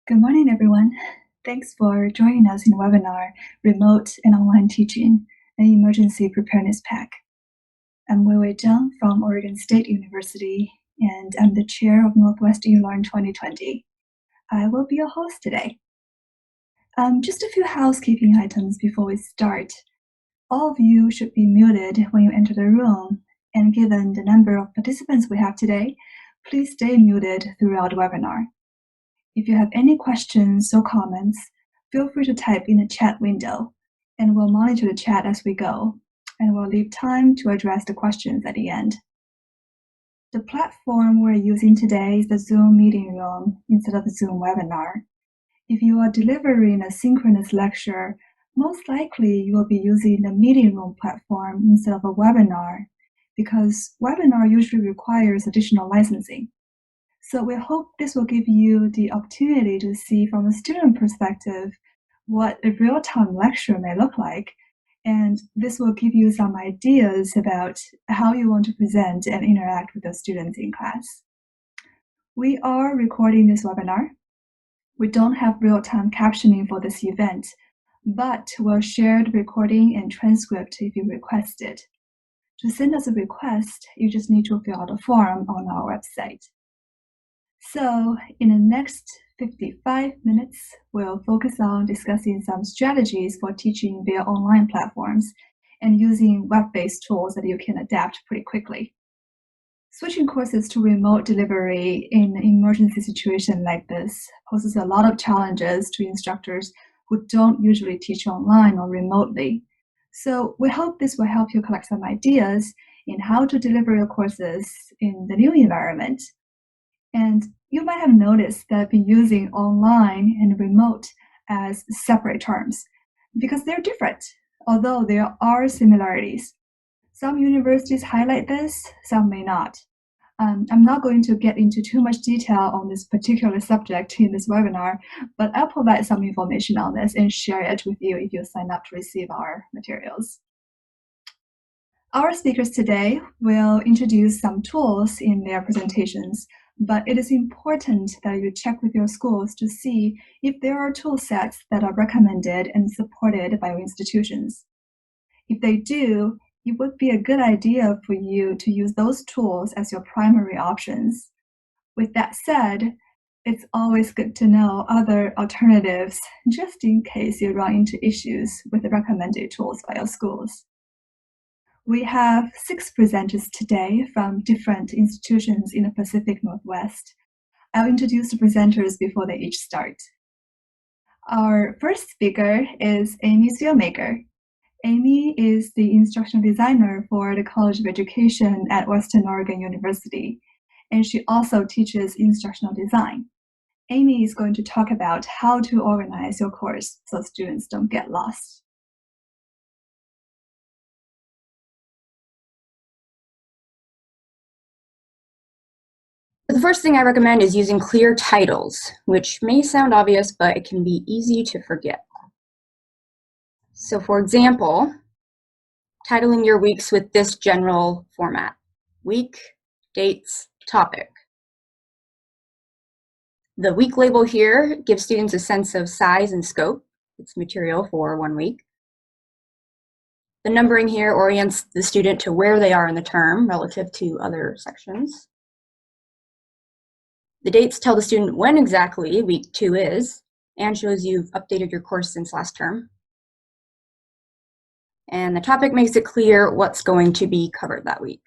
Good morning, everyone. Thanks for joining us in the webinar, Remote and Online Teaching, an Emergency Preparedness Pack. I'm Wei Zhang from Oregon State University, and I'm the chair of NWeLearn 2020. I will be your host today. Just a few housekeeping items before we start. All of you should be muted when you enter the room, and given the number of participants we have today, please stay muted throughout the webinar. If you have any questions or comments, feel free to type in the chat window, and we'll monitor the chat as we go, and we'll leave time to address the questions at the end. The platform we're using today is the Zoom meeting room instead of the Zoom webinar. If you are delivering a synchronous lecture, most likely you will be using the meeting room platform instead of a webinar, because webinar usually requires additional licensing. So we hope this will give you the opportunity to see from a student perspective what a real-time lecture may look like, and this will give you some ideas about how you want to present and interact with the students in class. We are recording this webinar. We don't have real-time captioning for this event, but we'll share the recording and transcript if you request it. To send us a request, you just need to fill out a form on our website. So in the next 55 minutes, we'll focus on discussing some strategies for teaching via online platforms and using web-based tools that you can adapt pretty quickly. Switching courses to remote delivery in an emergency situation like this poses a lot of challenges to instructors who don't usually teach online or remotely. So we hope this will help you collect some ideas in how to deliver your courses in the new environment. And you might have noticed that I've been using online and remote as separate terms because they're different, although there are similarities. Some universities highlight this, some may not. I'm not going to get into too much detail on this particular subject in this webinar, but I'll provide some information on this and share it with you if you sign up to receive our materials. Our speakers today will introduce some tools in their presentations, but it is important that you check with your schools to see if there are tool sets that are recommended and supported by your institutions. If they do, it would be a good idea for you to use those tools as your primary options. With that said, it's always good to know other alternatives just in case you run into issues with the recommended tools by your schools. We have 6 presenters today from different institutions in the Pacific Northwest. I'll introduce the presenters before they each start. Our first speaker is Amy Steelmaker. Amy is the instructional designer for the College of Education at Western Oregon University, and she also teaches instructional design. Amy is going to talk about how to organize your course so students don't get lost. The first thing I recommend is using clear titles, which may sound obvious, but it can be easy to forget. So for example, titling your weeks with this general format: week, dates, topic. The week label here gives students a sense of size and scope. It's material for 1 week. The numbering here orients the student to where they are in the term relative to other sections. The dates tell the student when exactly week 2 is and shows you've updated your course since last term. And the topic makes it clear what's going to be covered that week.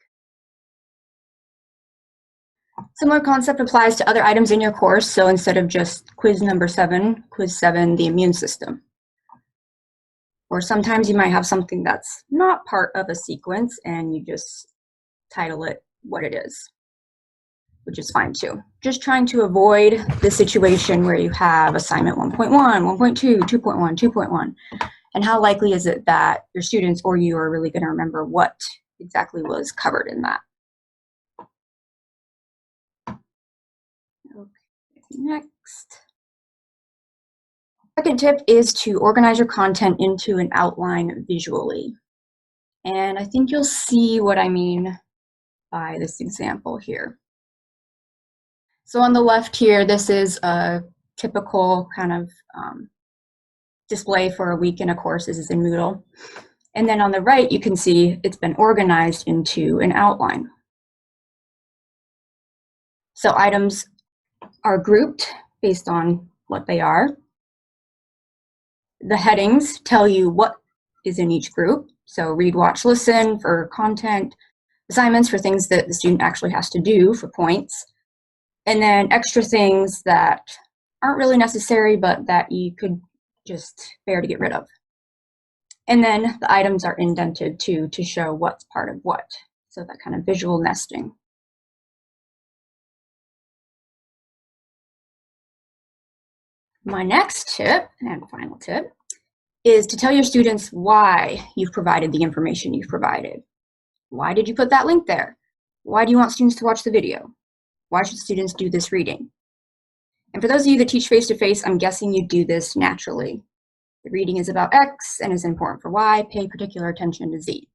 Similar concept applies to other items in your course, so instead of just quiz number 7, quiz 7, the immune system. Or sometimes you might have something that's not part of a sequence and you just title it what it is, which is fine too. Just trying to avoid the situation where you have assignment 1.1, 1.2, 2.1, 2.1. And how likely is it that your students or you are really going to remember what exactly was covered in that? Okay, next. Second tip is to organize your content into an outline visually. And I think you'll see what I mean by this example here. So on the left here, this is a typical kind of display for a week in a course is in Moodle. And then on the right, you can see it's been organized into an outline. So items are grouped based on what they are. The headings tell you what is in each group. So read, watch, listen for content, assignments for things that the student actually has to do for points, and then extra things that aren't really necessary but that you could just bear to get rid of. And then the items are indented too to show what's part of what. So that kind of visual nesting. My next tip, and final tip, is to tell your students why you've provided the information you've provided. Why did you put that link there? Why do you want students to watch the video? Why should students do this reading? And for those of you that teach face-to-face, I'm guessing you do this naturally. The reading is about X and is important for Y. Pay particular attention to Z.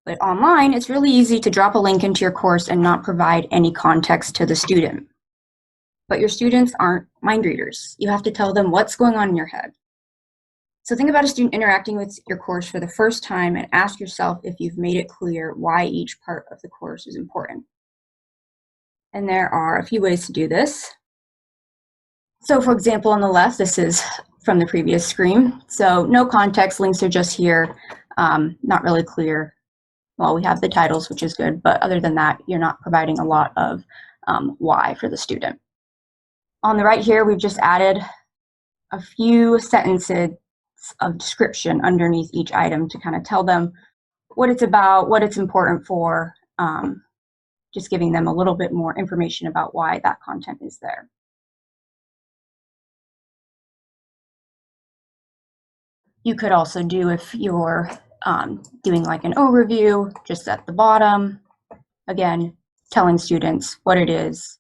But online, it's really easy to drop a link into your course and not provide any context to the student. But your students aren't mind readers. You have to tell them what's going on in your head. So think about a student interacting with your course for the first time and ask yourself if you've made it clear why each part of the course is important. And there are a few ways to do this. So for example, on the left, this is from the previous screen. So no context, links are just here, not really clear. Well, we have the titles, which is good, but other than that, you're not providing a lot of why for the student. On the right here, we've just added a few sentences of description underneath each item to kind of tell them what it's about, what it's important for, just giving them a little bit more information about why that content is there. You could also do, if you're doing like an overview, just at the bottom, again, telling students what it is,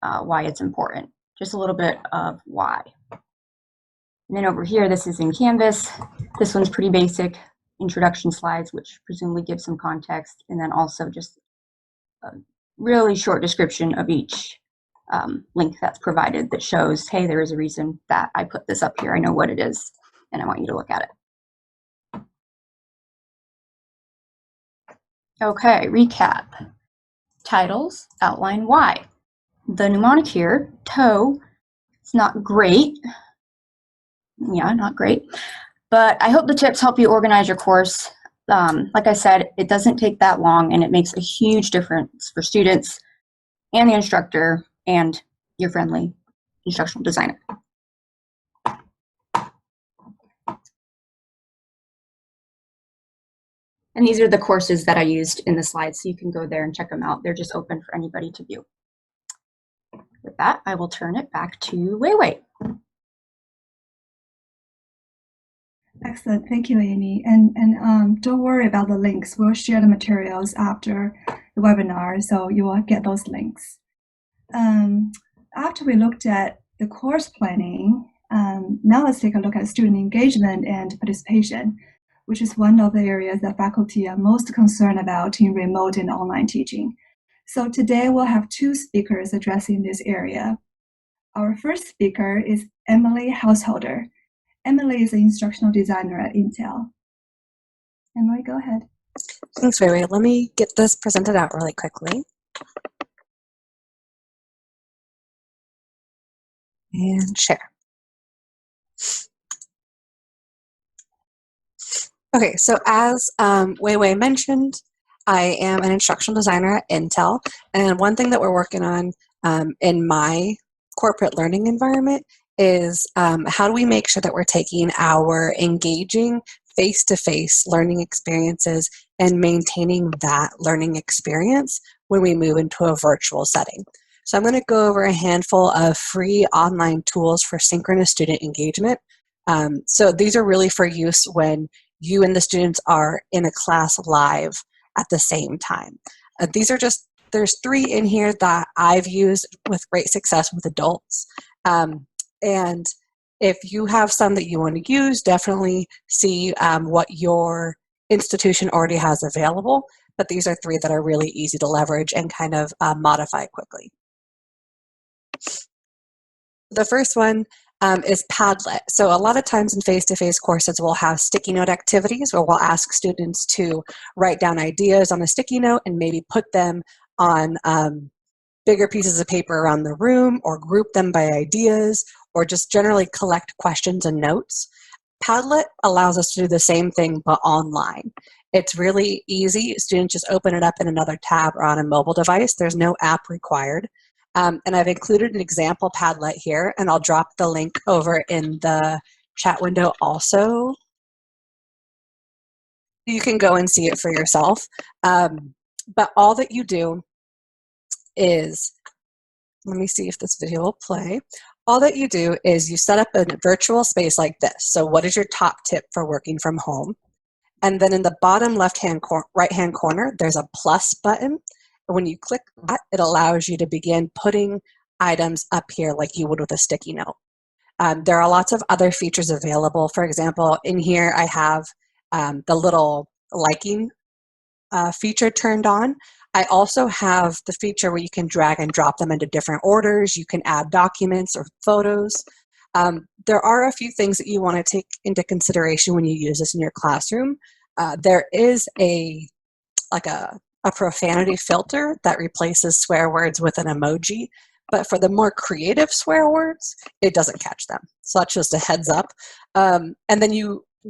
why it's important, just a little bit of why. And then over here, this is in Canvas. This one's pretty basic, introduction slides, which presumably give some context, and then also just a really short description of each link that's provided that shows, hey, there is a reason that I put this up here. I know what it is, and I want you to look at it. Okay, recap. Titles outline why. The mnemonic here, toe, it's not great. Yeah, not great. But I hope the tips help you organize your course. Like I said, it doesn't take that long, and it makes a huge difference for students and the instructor and your friendly instructional designer. And these are the courses that I used in the slides, so you can go there and check them out. They're just open for anybody to view. With that, I will turn it back to Wei. Excellent, thank you, Amy. And don't worry about the links. We'll share the materials after the webinar, so you will get those links. After we looked at the course planning, now let's take a look at student engagement and participation, which is one of the areas that faculty are most concerned about in remote and online teaching. So today we'll have two speakers addressing this area. Our first speaker is Emily Householder. Emily is an instructional designer at Intel. Emily, go ahead. Thanks, Ray. Let me get this presented out really quickly. And share. Okay, so as Wei mentioned, I am an instructional designer at Intel, and one thing that we're working on in my corporate learning environment is how do we make sure that we're taking our engaging face-to-face learning experiences and maintaining that learning experience when we move into a virtual setting. So I'm going to go over a handful of free online tools for synchronous student engagement. So these are really for use when you and the students are in a class live at the same time. There's 3 in here that I've used with great success with adults. And if you have some that you want to use, definitely see what your institution already has available. But these are 3 that are really easy to leverage and kind of modify quickly. The first one is Padlet. So a lot of times in face-to-face courses, we'll have sticky note activities where we'll ask students to write down ideas on a sticky note and maybe put them on bigger pieces of paper around the room, or group them by ideas, or just generally collect questions and notes. Padlet allows us to do the same thing but online. It's really easy. Students just open it up in another tab or on a mobile device. There's no app required. And I've included an example Padlet here, and I'll drop the link over in the chat window also. You can go and see it for yourself. But all that you do is, let me see if this video will play. All that you do is you set up a virtual space like this. So what is your top tip for working from home? And then in the bottom right-hand corner, there's a plus button. And when you click that, it allows you to begin putting items up here like you would with a sticky note. There are lots of other features available. For example, in here I have the little liking feature turned on. I also have the feature where you can drag and drop them into different orders. You can add documents or photos. There are a few things that you want to take into consideration when you use this in your classroom. There is a profanity filter that replaces swear words with an emoji, but for the more creative swear words, it doesn't catch them. So that's just a heads up. And then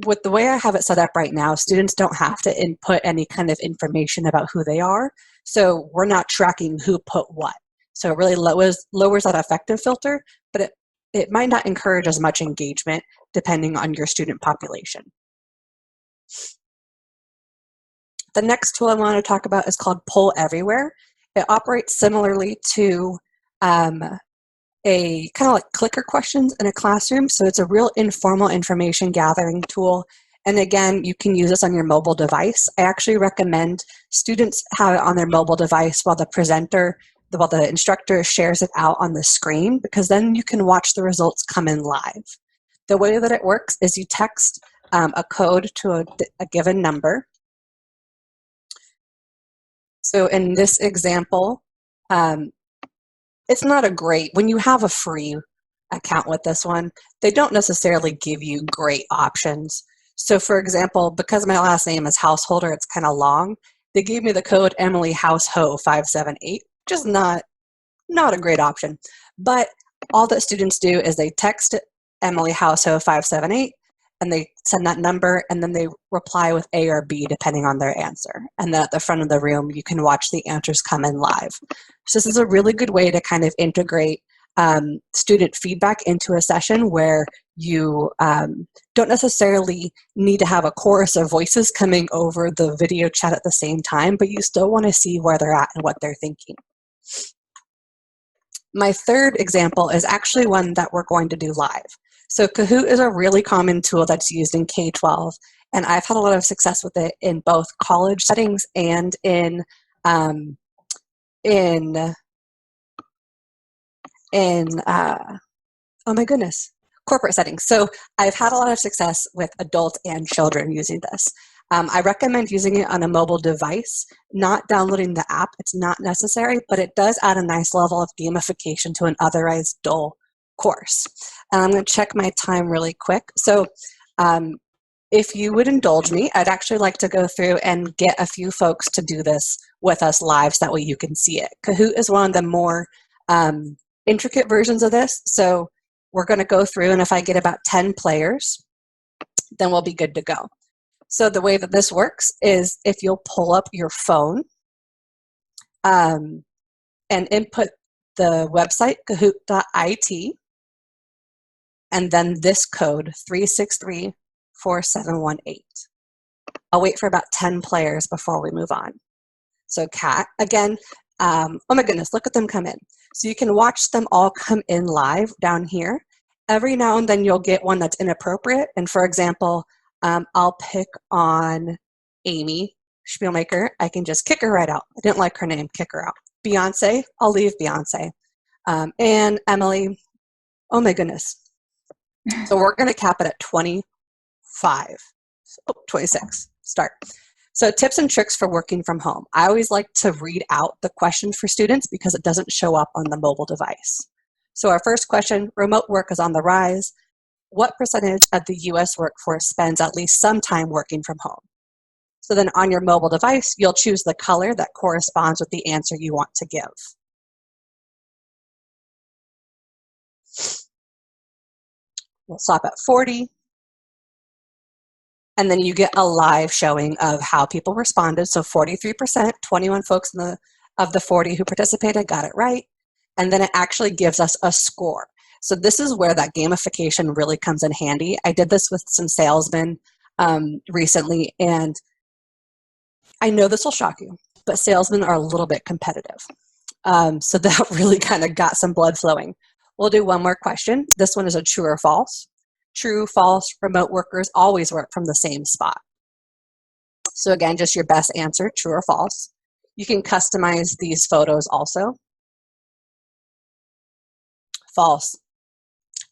with the way I have it set up right now, students don't have to input any kind of information about who they are. So we're not tracking who put what. So it really lowers that affective filter, but it might not encourage as much engagement depending on your student population. The next tool I want to talk about is called Poll Everywhere. It operates similarly to a kind of like clicker questions in a classroom. So it's a real informal information gathering tool. And again, you can use this on your mobile device. I actually recommend students have it on their mobile device while the instructor shares it out on the screen, because then you can watch the results come in live. The way that it works is you text a code to a given number. So in this example, it's not a great, when you have a free account with this one, they don't necessarily give you great options. So for example, because my last name is Householder, it's kind of long, they gave me the code Emily Househo 578, which is not a great option. But all that students do is they text Emily Househo 578, and they send that number, and then they reply with A or B depending on their answer. And then at the front of the room, you can watch the answers come in live. So this is a really good way to kind of integrate student feedback into a session where you don't necessarily need to have a chorus of voices coming over the video chat at the same time, but you still want to see where they're at and what they're thinking. My third example is actually one that we're going to do live. So Kahoot is a really common tool that's used in K-12, and I've had a lot of success with it in both college settings and in oh my goodness, corporate settings. So I've had a lot of success with adults and children using this. I recommend using it on a mobile device, not downloading the app. It's not necessary, but it does add a nice level of gamification to an otherwise dull course. And I'm going to check my time really quick. So if you would indulge me, I'd actually like to go through and get a few folks to do this with us live so that way you can see it. Kahoot is one of the more intricate versions of this. So we're going to go through, and if I get about 10 players, then we'll be good to go. So the way that this works is if you'll pull up your phone and input the website, kahoot.it, and then this code, 3634718. I'll wait for about 10 players before we move on. So Kat, again, oh my goodness, look at them come in. So you can watch them all come in live down here. Every now and then you'll get one that's inappropriate. And for example, I'll pick on Amy Spielmaker. I can just kick her right out. I didn't like her name, kick her out. Beyonce, I'll leave Beyonce. And Emily, oh my goodness. So we're going to cap it at 25. 26. Start. So tips and tricks for working from home. I always like to read out the question for students because it doesn't show up on the mobile device. So our first question, remote work is on the rise. What percentage of the US workforce spends at least some time working from home? So then on your mobile device, you'll choose the color that corresponds with the answer you want to give. We'll stop at 40. And then you get a live showing of how people responded. So 43%, 21 folks of the 40 who participated got it right. And then it actually gives us a score. So this is where that gamification really comes in handy. I did this with some salesmen recently, and I know this will shock you, but salesmen are a little bit competitive. So that really kind of got some blood flowing. We'll do one more question. This one is a true or false. True, false, remote workers always work from the same spot. So again, just your best answer, true or false. You can customize these photos also. False.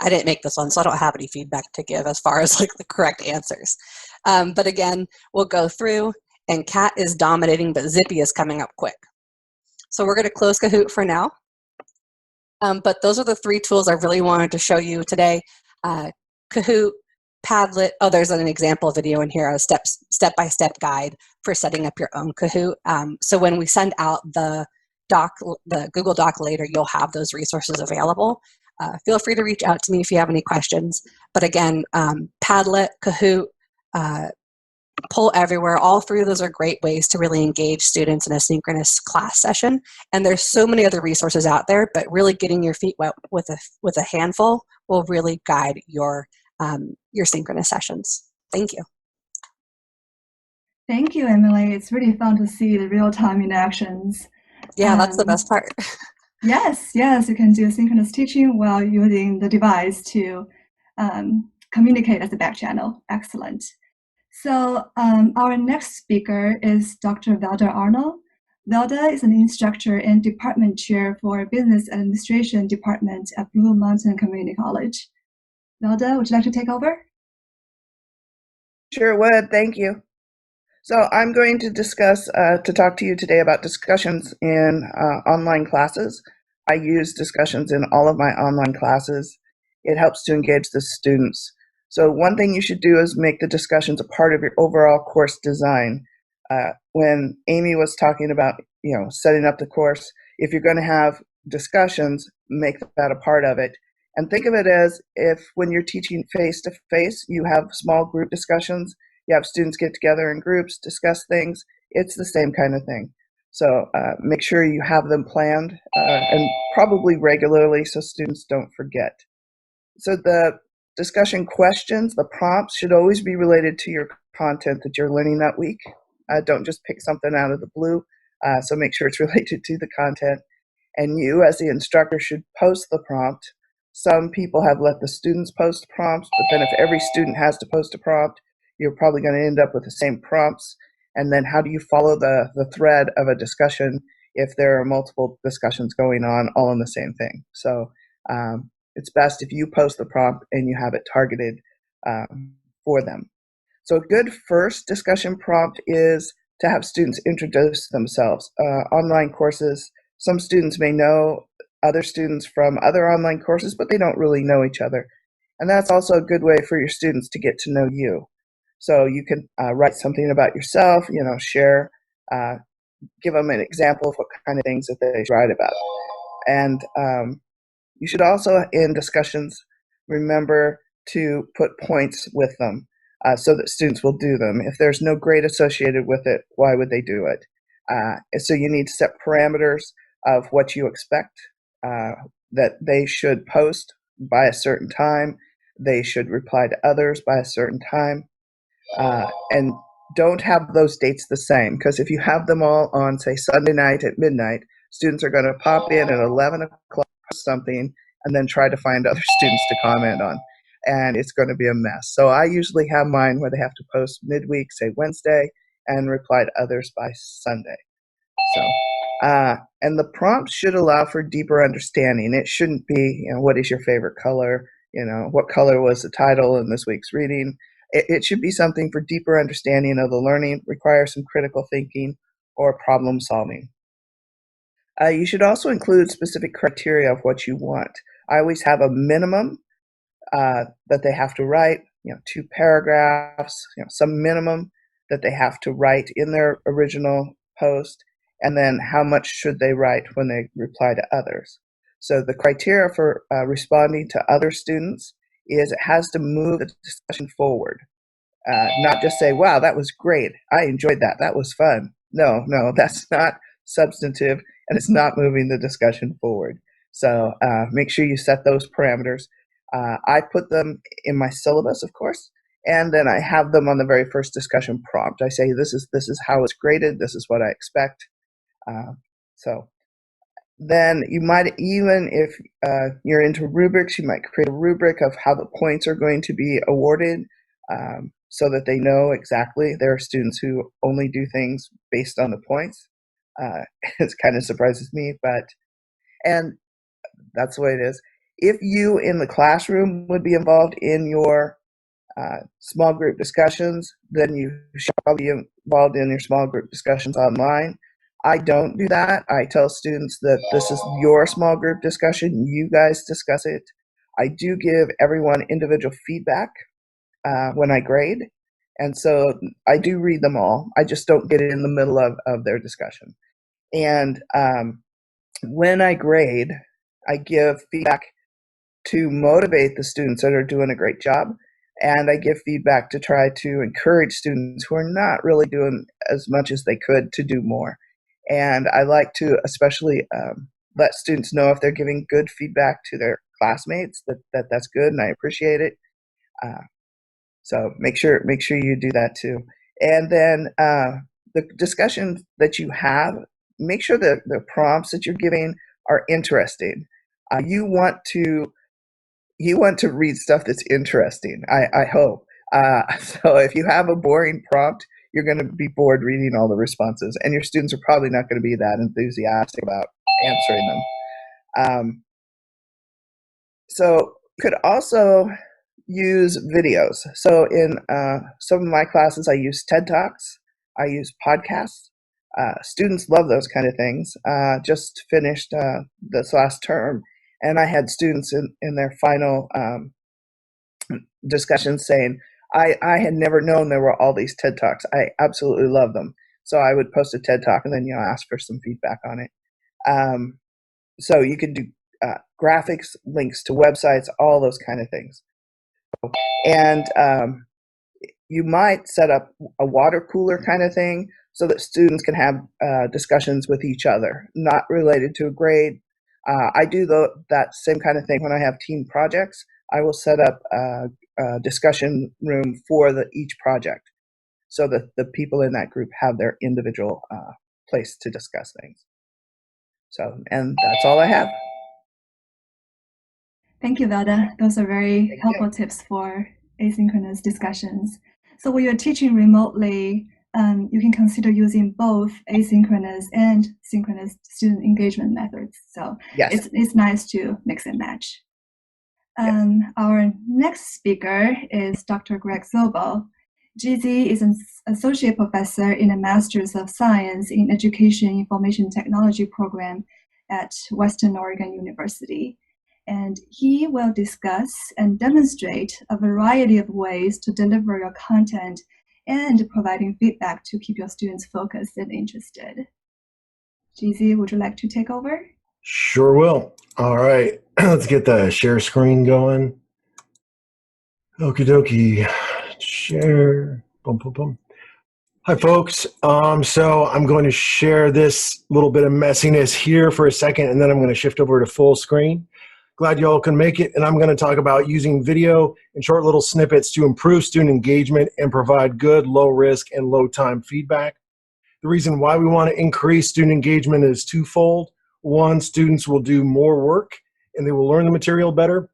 I didn't make this one, so I don't have any feedback to give as far as like the correct answers. But again, we'll go through, and Kat is dominating, but Zippy is coming up quick. So we're going to close Kahoot for now. But those are the 3 tools I really wanted to show you today. Kahoot, Padlet. Oh, there's an example video in here, a step-by-step guide for setting up your own Kahoot. So when we send out the Google Doc later, you'll have those resources available. Feel free to reach out to me if you have any questions. But again, Padlet, Kahoot, Poll Everywhere, all 3 of those are great ways to really engage students in a synchronous class session. And there's so many other resources out there, but really getting your feet wet with a handful will really guide your synchronous sessions. Thank you. Thank you, Emily. It's really fun to see the real-time interactions. Yeah, that's the best part. Yes, you can do synchronous teaching while using the device to communicate as a back channel. Excellent. So our next speaker is Dr. Velda Arnold. Velda is an instructor and department chair for Business Administration Department at Blue Mountain Community College. Velda, would you like to take over? Sure would, thank you. So I'm going to talk to you today about discussions in online classes. I use discussions in all of my online classes. It helps to engage the students. So one thing you should do is make the discussions a part of your overall course design. When Amy was talking about, setting up the course, if you're going to have discussions, make that a part of it. And think of it as if when you're teaching face-to-face, you have small group discussions, you have students get together in groups, discuss things. It's the same kind of thing. So make sure you have them planned and probably regularly so students don't forget. So the discussion questions, the prompts should always be related to your content that you're learning that week. Don't just pick something out of the blue. So make sure it's related to the content. And you, as the instructor, should post the prompt. Some people have let the students post prompts, but then if every student has to post a prompt, you're probably going to end up with the same prompts. And then how do you follow the thread of a discussion if there are multiple discussions going on all on the same thing? So it's best if you post the prompt and you have it targeted for them. So a good first discussion prompt is to have students introduce themselves. Online courses, some students may know other students from other online courses, but they don't really know each other. And that's also a good way for your students to get to know you. So you can write something about yourself, share, give them an example of what kind of things that they should write about. And you should also, in discussions, remember to put points with them so that students will do them. If there's no grade associated with it, why would they do it? So you need to set parameters of what you expect that they should post by a certain time. They should reply to others by a certain time. And don't have those dates the same, because if you have them all on, say, Sunday night at midnight, students are going to pop in at 11 o'clock, post something, and then try to find other students to comment on. And it's going to be a mess. So I usually have mine where they have to post midweek, say Wednesday, and reply to others by Sunday. So, and the prompts should allow for deeper understanding. It shouldn't be, what is your favorite color? What color was the title in this week's reading? It should be something for deeper understanding of the learning, require some critical thinking or problem solving. You should also include specific criteria of what you want. I always have a minimum that they have to write, 2 paragraphs, some minimum that they have to write in their original post, and then how much should they write when they reply to others. So the criteria for responding to other students is it has to move the discussion forward, not just say, wow, that was great, I enjoyed that, that was fun. No, that's not substantive, and it's not moving the discussion forward. So make sure you set those parameters. I put them in my syllabus, of course, and then I have them on the very first discussion prompt. I say, this is how it's graded, this is what I expect. So then you might, even if you're into rubrics, you might create a rubric of how the points are going to be awarded, so that they know exactly. There are students who only do things based on the points. It kind of surprises me, and that's the way it is. If you in the classroom would be involved in your small group discussions, then you should probably be involved in your small group discussions online. I don't do that. I tell students that this is your small group discussion. You guys discuss it. I do give everyone individual feedback when I grade. And so I do read them all. I just don't get it in the middle of their discussion. And when I grade, I give feedback to motivate the students that are doing a great job. And I give feedback to try to encourage students who are not really doing as much as they could to do more. And I like to especially let students know if they're giving good feedback to their classmates that's good, and I appreciate it. So make sure you do that too. And then the discussion that you have, make sure that the prompts that you're giving are interesting. You want to read stuff that's interesting, I hope. So if you have a boring prompt, you're going to be bored reading all the responses, and your students are probably not going to be that enthusiastic about answering them. So you could also use videos. So in some of my classes, I use TED Talks, I use podcasts. Students love those kind of things. Just finished this last term, and I had students in their final discussions saying, I had never known there were all these TED Talks. I absolutely love them. So I would post a TED Talk and then ask for some feedback on it. So you could do graphics, links to websites, all those kind of things. And you might set up a water cooler kind of thing so that students can have discussions with each other, not related to a grade. I do that same kind of thing when I have team projects. I will set up a discussion room for each project so that the people in that group have their individual place to discuss things. So, and that's all I have. Thank you, Velda. Those are very helpful tips for asynchronous discussions. So when you're teaching remotely, you can consider using both asynchronous and synchronous student engagement methods. So yes, it's nice to mix and match. Our next speaker is Dr. Greg Zobel. GZ is an associate professor in a Master's of Science in Education Information Technology program at Western Oregon University. And he will discuss and demonstrate a variety of ways to deliver your content and providing feedback to keep your students focused and interested. GZ, would you like to take over? Sure will. All right, let's get the share screen going. Okie dokie. Share. Boom, boom, boom. Hi, folks. So I'm going to share this little bit of messiness here for a second, and then I'm going to shift over to full screen. Glad you all can make it, and I'm going to talk about using video and short little snippets to improve student engagement and provide good, low-risk, and low-time feedback. The reason why we want to increase student engagement is twofold. One, students will do more work, and they will learn the material better,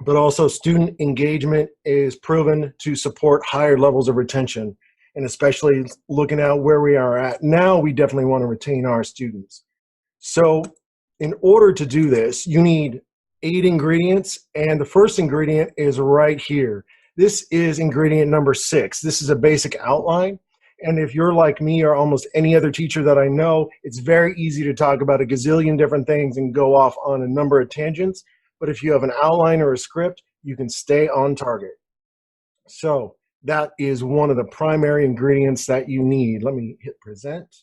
but also student engagement is proven to support higher levels of retention, and especially looking at where we are at now, we definitely want to retain our students. So in order to do this, you need 8 ingredients, and the first ingredient is right here. This is ingredient number 6. This is a basic outline, and if you're like me or almost any other teacher that I know, it's very easy to talk about a gazillion different things and go off on a number of tangents, but if you have an outline or a script, you can stay on target. So that is one of the primary ingredients that you need. Let me hit present.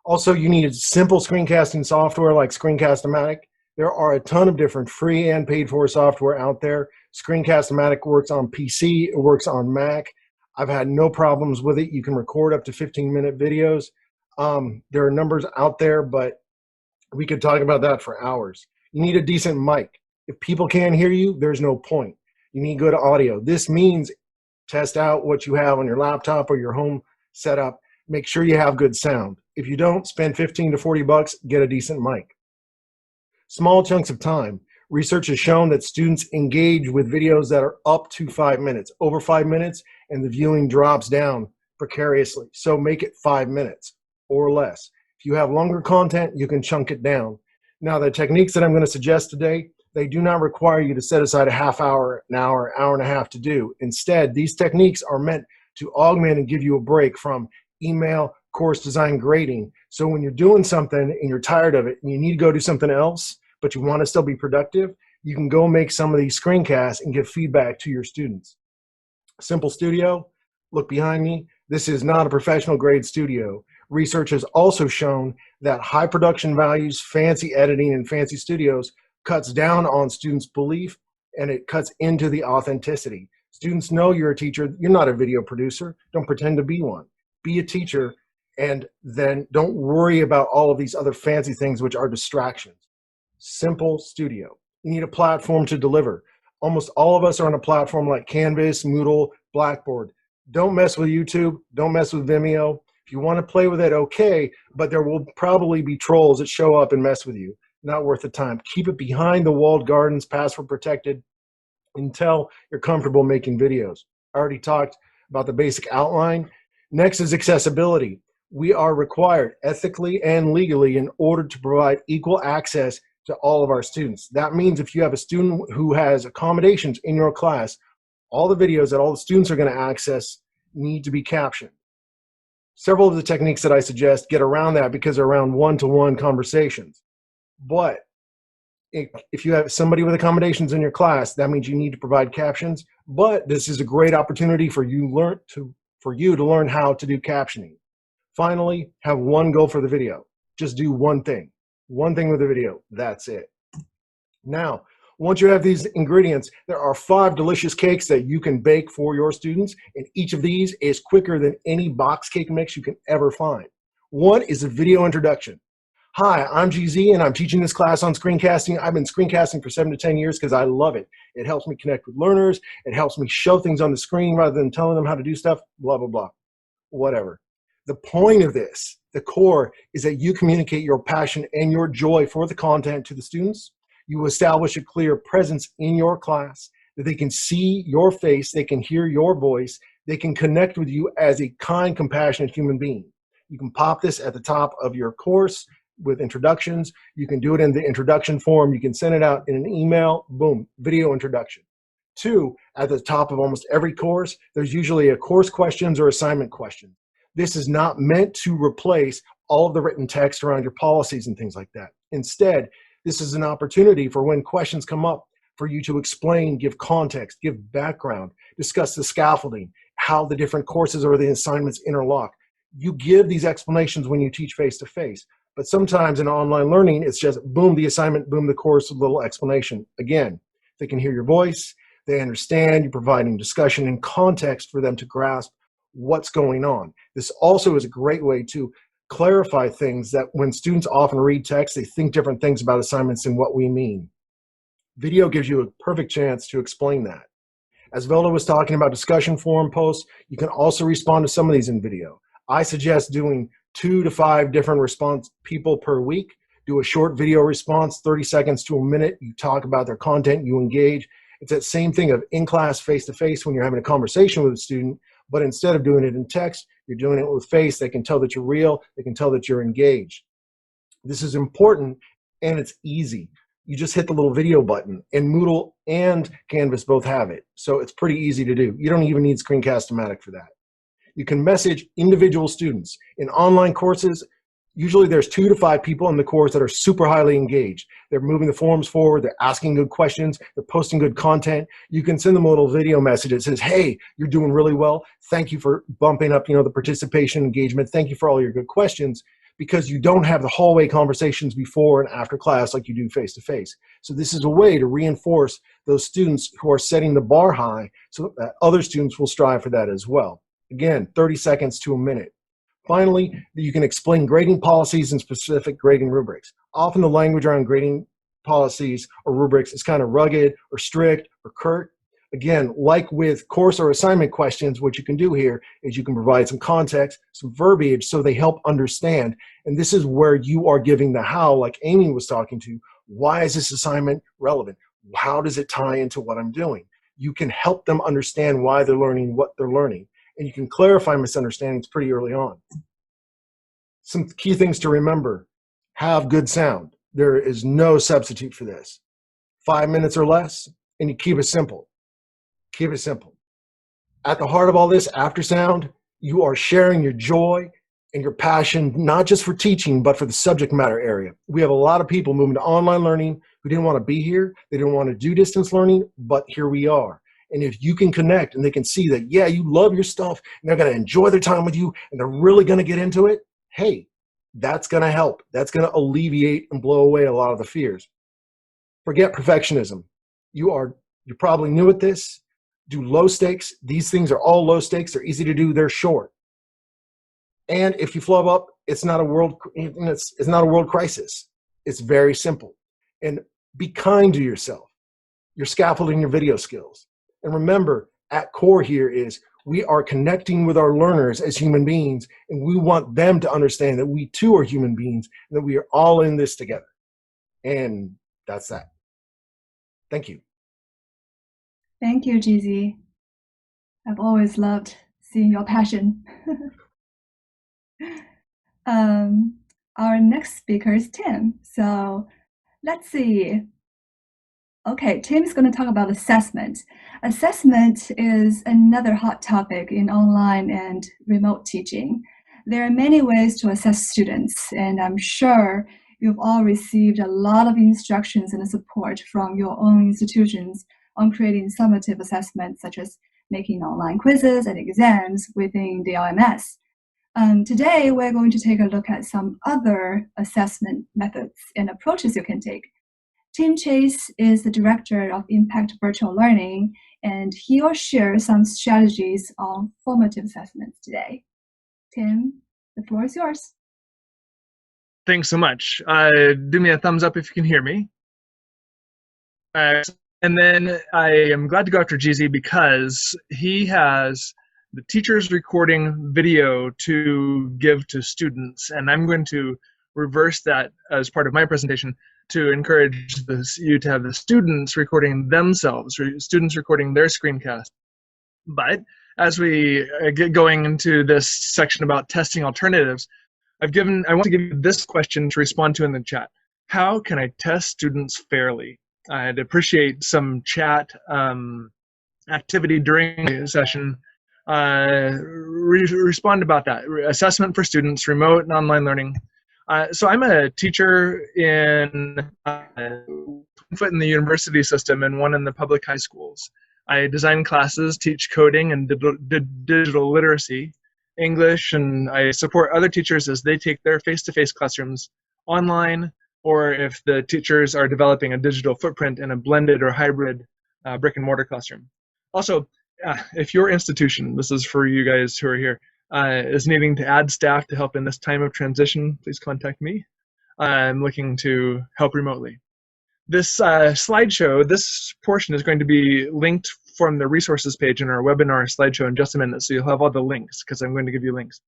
Also, you need simple screencasting software like Screencast-O-Matic. There are a ton of different free and paid for software out there. Screencast-O-Matic works on PC, it works on Mac. I've had no problems with it. You can record up to 15-minute videos. There are numbers out there, but we could talk about that for hours. You need a decent mic. If people can't hear you, there's no point. You need good audio. This means test out what you have on your laptop or your home setup. Make sure you have good sound. If you don't, spend 15 to 40 bucks, get a decent mic. Small chunks of time. Research has shown that students engage with videos that are up to 5 minutes. Over 5 minutes, and the viewing drops down precariously. So make it 5 minutes or less. If you have longer content, you can chunk it down. Now, the techniques that I'm going to suggest today, they do not require you to set aside a half hour, an hour, hour and a half to do. Instead, these techniques are meant to augment and give you a break from email, course design, grading. So when you're doing something and you're tired of it and you need to go do something else, but you want to still be productive, you can go make some of these screencasts and give feedback to your students. Simple Studio, look behind me. This is not a professional grade studio. Research has also shown that high production values, fancy editing, and fancy studios cuts down on students' belief, and it cuts into the authenticity. Students know you're a teacher. You're not a video producer. Don't pretend to be one. Be a teacher, and then don't worry about all of these other fancy things which are distractions. Simple Studio. You need a platform to deliver. Almost all of us are on a platform like Canvas, Moodle, Blackboard. Don't mess with YouTube. Don't mess with Vimeo. If you want to play with it, okay, but there will probably be trolls that show up and mess with you. Not worth the time. Keep it behind the walled gardens, password protected, until you're comfortable making videos. I already talked about the basic outline. Next is accessibility. We are required ethically and legally in order to provide equal access to all of our students. That means if you have a student who has accommodations in your class, all the videos that all the students are going to access need to be captioned. Several of the techniques that I suggest get around that because they're around one-to-one conversations. But if you have somebody with accommodations in your class, that means you need to provide captions. But this is a great opportunity for you to learn how to do captioning. Finally, have one goal for the video. Just do one thing with the video. That's it. Now, once you have these ingredients, there are 5 delicious cakes that you can bake for your students, and each of these is quicker than any box cake mix you can ever find. One is a video introduction. Hi, I'm GZ, and I'm teaching this class on screencasting. I've been screencasting for 7 to 10 years because I love it. It helps me connect with learners. It helps me show things on the screen rather than telling them how to do stuff, blah, blah, blah, whatever. The point of this, the core, is that you communicate your passion and your joy for the content to the students. You establish a clear presence in your class, that they can see your face, they can hear your voice, they can connect with you as a kind, compassionate human being. You can pop this at the top of your course with introductions. You can do it in the introduction form. You can send it out in an email. Boom, video introduction. 2, at the top of almost every course, there's usually a course questions or assignment question. This is not meant to replace all of the written text around your policies and things like that. Instead, this is an opportunity for when questions come up for you to explain, give context, give background, discuss the scaffolding, how the different courses or the assignments interlock. You give these explanations when you teach face-to-face, but sometimes in online learning, it's just boom, the assignment, boom, the course, a little explanation. Again, they can hear your voice, they understand, you're providing discussion and context for them to grasp what's going on. This also is a great way to clarify things that when students often read text, they think different things about assignments and what we mean. Video gives you a perfect chance to explain that. As Velda was talking about discussion forum posts, you can also respond to some of these in video. I suggest doing 2 to 5 different response people per week. Do a short video response, 30 seconds to a minute. You talk about their content, you engage. It's that same thing of in-class face-to-face when you're having a conversation with a student, but instead of doing it in text, you're doing it with face. They can tell that you're real. They can tell that you're engaged. This is important, and it's easy. You just hit the little video button, and Moodle and Canvas both have it. So it's pretty easy to do. You don't even need Screencast-O-Matic for that. You can message individual students. In online courses, Usually there's 2 to 5 people in the course that are super highly engaged. They're moving the forums forward, they're asking good questions, they're posting good content. You can send them a little video message that says, hey, you're doing really well. Thank you for bumping up, the participation engagement. Thank you for all your good questions, because you don't have the hallway conversations before and after class like you do face-to-face. So this is a way to reinforce those students who are setting the bar high so that other students will strive for that as well. Again, 30 seconds to a minute. Finally, you can explain grading policies and specific grading rubrics. Often the language around grading policies or rubrics is kind of rugged or strict or curt. Again, like with course or assignment questions, what you can do here is you can provide some context, some verbiage, so they help understand. And this is where you are giving the how, like Amy was talking to. Why is this assignment relevant? How does it tie into what I'm doing? You can help them understand why they're learning what they're learning. And you can clarify misunderstandings pretty early on. Some key things to remember: have good sound. There is no substitute for this. 5 minutes or less, and you keep it simple. Keep it simple. At the heart of all this, after sound, you are sharing your joy and your passion, not just for teaching, but for the subject matter area. We have a lot of people moving to online learning who didn't want to be here. They didn't want to do distance learning, but here we are. And if you can connect and they can see that, yeah, you love your stuff and they're going to enjoy their time with you and they're really going to get into it, hey, that's going to help. That's going to alleviate and blow away a lot of the fears. Forget perfectionism. You're probably new at this. Do low stakes. These things are all low stakes. They're easy to do. They're short. And if you flub up, it's not a world crisis. It's very simple. And be kind to yourself. You're scaffolding your video skills. And remember, at core here is we are connecting with our learners as human beings, and we want them to understand that we too are human beings and that we are all in this together. And that's that. Thank you. Thank you, GZ. I've always loved seeing your passion. Our next speaker is Tim. So let's see. Okay, Tim is going to talk about assessment. Assessment is another hot topic in online and remote teaching. There are many ways to assess students, and I'm sure you've all received a lot of instructions and support from your own institutions on creating summative assessments, such as making online quizzes and exams within the LMS. Today, we're going to take a look at some other assessment methods and approaches you can take. Tim Chase is the Director of Impact Virtual Learning, and he'll share some strategies on formative assessments today. Tim, the floor is yours. Thanks so much. Do me a thumbs up if you can hear me. And then I am glad to go after GZ because he has the teacher's recording video to give to students, and I'm going to reverse that as part of my presentation to encourage you to have the students recording themselves, students recording their screencast. But as we get going into this section about testing alternatives, I want to give you this question to respond to in the chat. How can I test students fairly? I'd appreciate some chat activity during the session. Respond about that. Assessment for students, remote and online learning. So I'm a teacher in one foot in the university system and one in the public high schools. I design classes, teach coding and digital literacy, English, and I support other teachers as they take their face-to-face classrooms online, or if the teachers are developing a digital footprint in a blended or hybrid brick and mortar classroom. Also, if your institution, this is for you guys who are here, is needing to add staff to help in this time of transition, please contact me. I'm looking to help remotely. This slideshow, this portion is going to be linked from the resources page in our webinar slideshow in just a minute, so you'll have all the links because I'm going to give you links.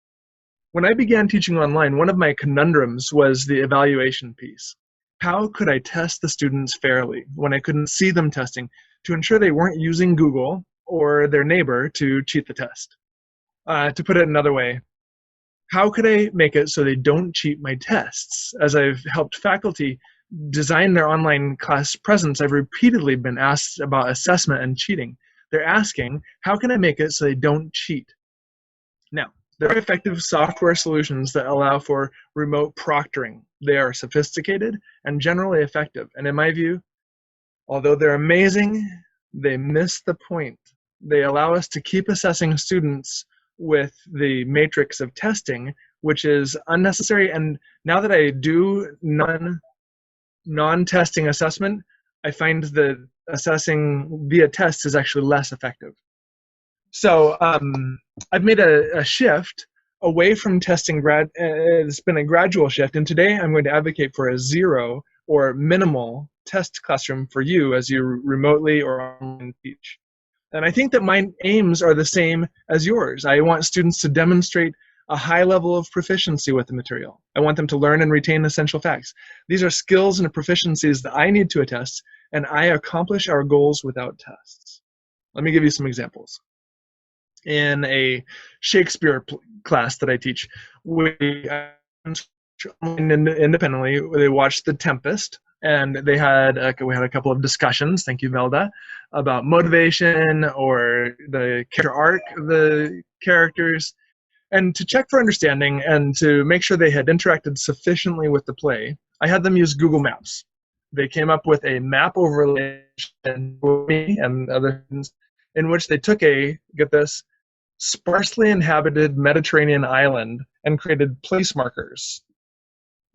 When I began teaching online, one of my conundrums was the evaluation piece. How could I test the students fairly when I couldn't see them testing to ensure they weren't using Google or their neighbor to cheat the test? To put it another way, how could I make it so they don't cheat my tests? As I've helped faculty design their online class presence, I've repeatedly been asked about assessment and cheating. They're asking, how can I make it so they don't cheat? Now, There are effective software solutions that allow for remote proctoring. They are sophisticated and generally effective. And in my view, although they're amazing, they miss the point. They allow us to keep assessing students with the matrix of testing, which is unnecessary. And now that I do non-testing assessment, I find that assessing via tests is actually less effective. So I've made a shift away from testing. It's been a gradual shift, and today I'm going to advocate for a zero or minimal test classroom for you as you remotely or online teach. And I think that my aims are the same as yours. I want students to demonstrate a high level of proficiency with the material. I want them to learn and retain essential facts. These are skills and proficiencies that I need to attest, and I accomplish our goals without tests. Let me give you some examples. In a Shakespeare class that I teach, we independently, they watched The Tempest, and we had a couple of discussions, thank you Velda, about motivation or the character arc of the characters, and to check for understanding and to make sure they had interacted sufficiently with the play, I had them use Google Maps. They came up with a map overlay and other things in which they took get this, sparsely inhabited Mediterranean island and created place markers.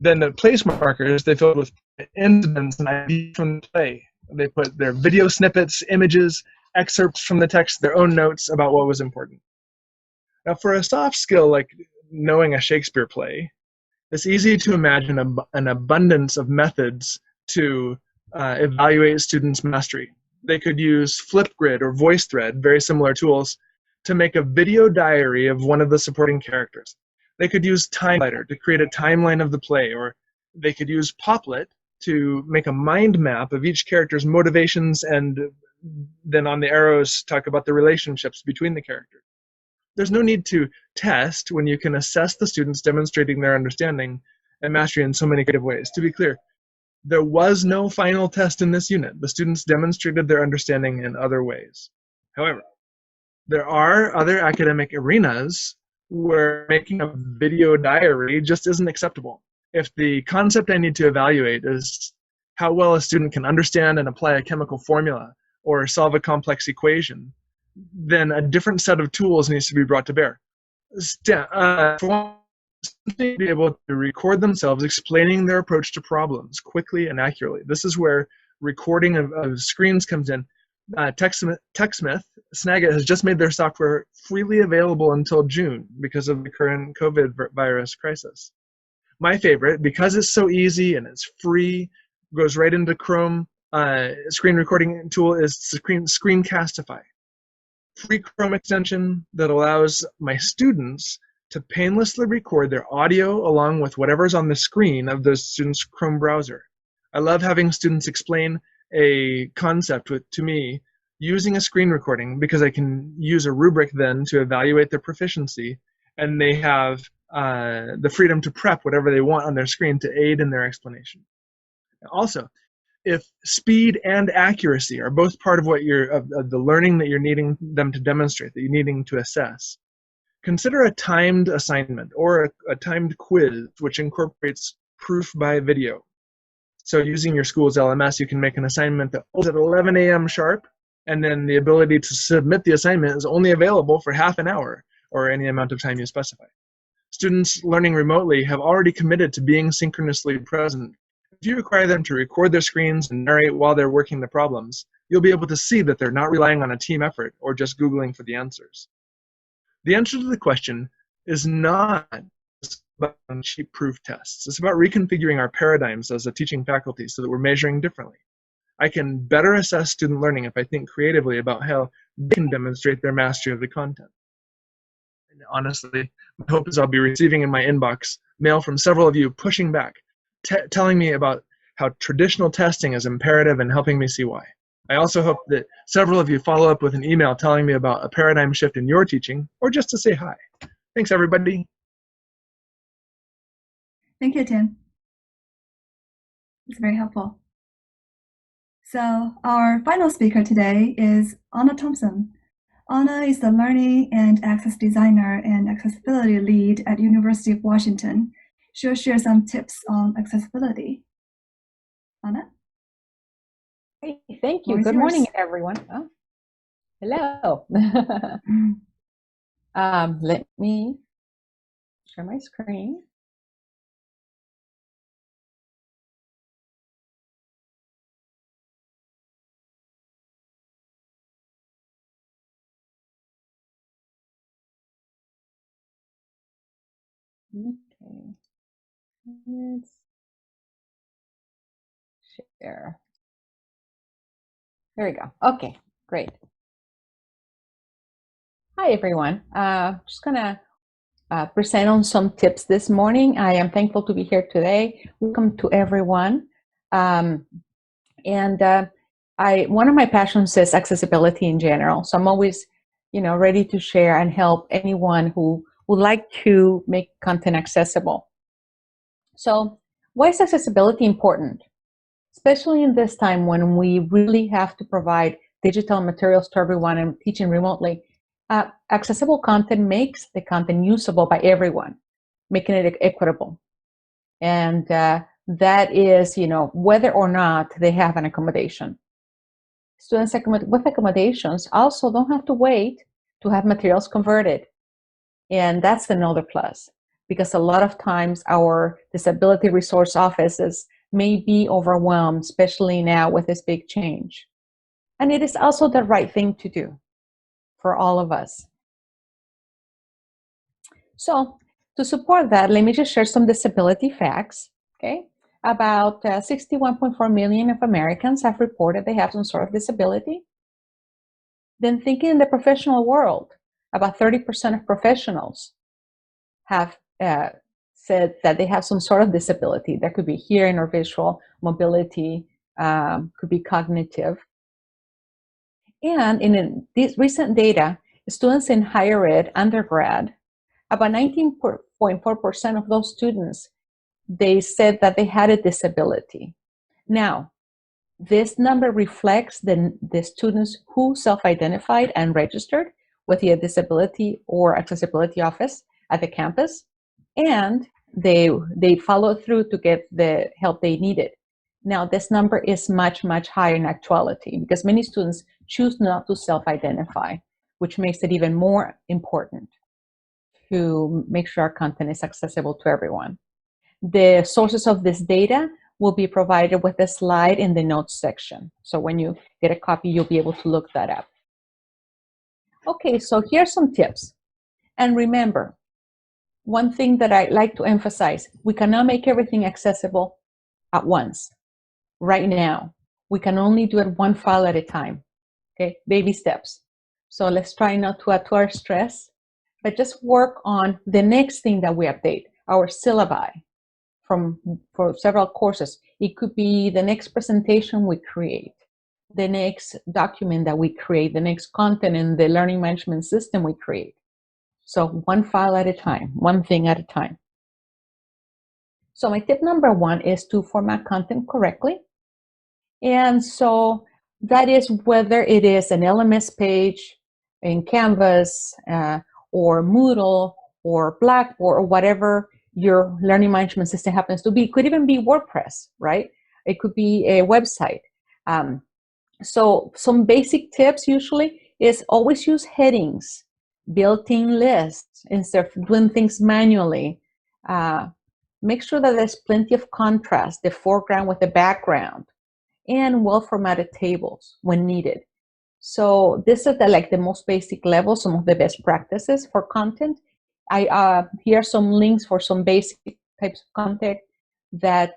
Then the place markers they filled with incidents and ideas from the play. They put their video snippets, images, excerpts from the text, their own notes about what was important. Now for a soft skill like knowing a Shakespeare play, it's easy to imagine an abundance of methods to evaluate students' mastery. They could use Flipgrid or VoiceThread, very similar tools, to make a video diary of one of the supporting characters. They could use TimeLighter to create a timeline of the play, or they could use Poplet to make a mind map of each character's motivations and then on the arrows talk about the relationships between the characters. There's no need to test when you can assess the students demonstrating their understanding and mastery in so many creative ways. To be clear, there was no final test in this unit. The students demonstrated their understanding in other ways. However, there are other academic arenas where making a video diary just isn't acceptable. If the concept I need to evaluate is how well a student can understand and apply a chemical formula or solve a complex equation, then a different set of tools needs to be brought to bear. For one, to be able to record themselves explaining their approach to problems quickly and accurately. This is where recording of screens comes in. TechSmith, Snagit has just made their software freely available until June because of the current COVID virus crisis. My favorite, because it's so easy and it's free, goes right into Chrome, screen recording tool is Screencastify. Free Chrome extension that allows my students to painlessly record their audio along with whatever's on the screen of the student's Chrome browser. I love having students explain a concept to me using a screen recording because I can use a rubric then to evaluate their proficiency, and they have the freedom to prep whatever they want on their screen to aid in their explanation. Also, if speed and accuracy are both part of what of the learning that you're needing them to demonstrate, that you're needing to assess, consider a timed assignment or a timed quiz which incorporates proof by video. So using your school's LMS, you can make an assignment that opens at 11 a.m. sharp, and then the ability to submit the assignment is only available for half an hour or any amount of time you specify. Students learning remotely have already committed to being synchronously present. If you require them to record their screens and narrate while they're working the problems, you'll be able to see that they're not relying on a team effort or just Googling for the answers. The answer to the question is not about cheap proof tests. It's about reconfiguring our paradigms as a teaching faculty so that we're measuring differently. I can better assess student learning if I think creatively about how they can demonstrate their mastery of the content. And honestly, my hope is I'll be receiving in my inbox mail from several of you pushing back, telling me about how traditional testing is imperative and helping me see why. I also hope that several of you follow up with an email telling me about a paradigm shift in your teaching, or just to say hi. Thanks, everybody. Thank you, Tim. It's very helpful. So our final speaker today is Anna Thompson. Anna is the Learning and Access Designer and Accessibility Lead at University of Washington. She'll share some tips on accessibility. Anna? Hey, thank you. Floor is Good morning, yours. everyone. Oh, hello. Let me share my screen. Okay. Let's share. There we go. Okay, great. Hi, everyone. Just gonna present on some tips this morning. I am thankful to be here today. Welcome to everyone. One of my passions is accessibility in general. So I'm always, ready to share and help anyone who would like to make content accessible. So why is accessibility important? Especially in this time when we really have to provide digital materials to everyone and teaching remotely. Accessible content makes the content usable by everyone, making it equitable. And that is, whether or not they have an accommodation. Students with accommodations also don't have to wait to have materials converted. And that's another plus, because a lot of times our disability resource offices may be overwhelmed, especially now with this big change. And it is also the right thing to do for all of us. So to support that, let me just share some disability facts, okay? About 61.4 million of Americans have reported they have some sort of disability. Then thinking in the professional world, about 30% of professionals have said that they have some sort of disability. That could be hearing or visual, mobility, could be cognitive. And in these recent data, students in higher ed, undergrad, about 19.4% of those students, they said that they had a disability. Now, this number reflects the students who self-identified and registered with the disability or accessibility office at the campus, and they followed through to get the help they needed. Now, this number is much, much higher in actuality because many students choose not to self-identify, which makes it even more important to make sure our content is accessible to everyone. The sources of this data will be provided with a slide in the notes section. So when you get a copy, you'll be able to look that up. Okay, so here's some tips. And remember, one thing that I like to emphasize, we cannot make everything accessible at once, right now. We can only do it one file at a time, okay? Baby steps. So let's try not to add to our stress, but just work on the next thing that we update, our syllabi for several courses. It could be the next presentation we create, the next document that we create, the next content in the learning management system we create. So one file at a time, one thing at a time. So my tip number one is to format content correctly. And so that is whether it is an LMS page in Canvas or Moodle or Blackboard or whatever your learning management system happens to be. It could even be WordPress, right? It could be a website. So some basic tips usually is always use headings, built-in lists instead of doing things manually. Make sure that there's plenty of contrast, the foreground with the background, and well-formatted tables when needed. So this is the most basic level, some of the best practices for content. Here are some links for some basic types of content that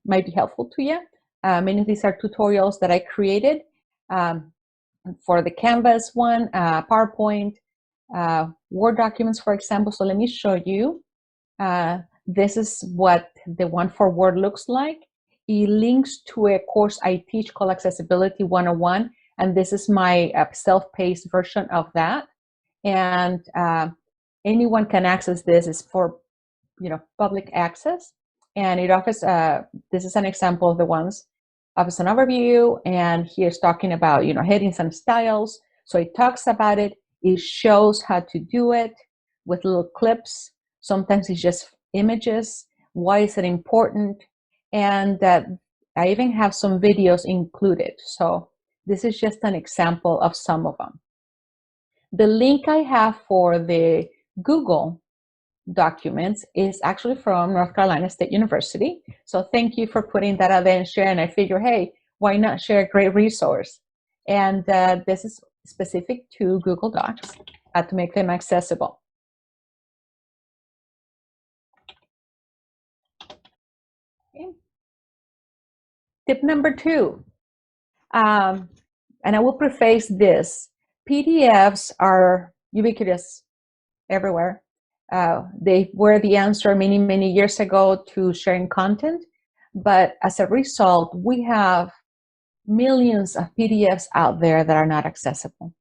might be helpful to you. Many of these are tutorials that I created for the Canvas one, PowerPoint, Word documents, for example. So let me show you. This is what the one for Word looks like. It links to a course I teach called Accessibility 101, and this is my self-paced version of that. And anyone can access this. It's for public access, and it offers this is an example of the ones. Offers an overview, and here's talking about headings and styles. So it talks about it, it shows how to do it with little clips. Sometimes it's just images. Why is it important? And I even have some videos included. So this is just an example of some of them. The link I have for the Google documents is actually from North Carolina State University. So thank you for putting that out there and sharing. I figure, hey, why not share a great resource? And this is specific to Google Docs to make them accessible. Okay. Tip number 2, and I will preface this, PDFs are ubiquitous everywhere. They were the answer many, many years ago to sharing content, but as a result, we have millions of PDFs out there that are not accessible.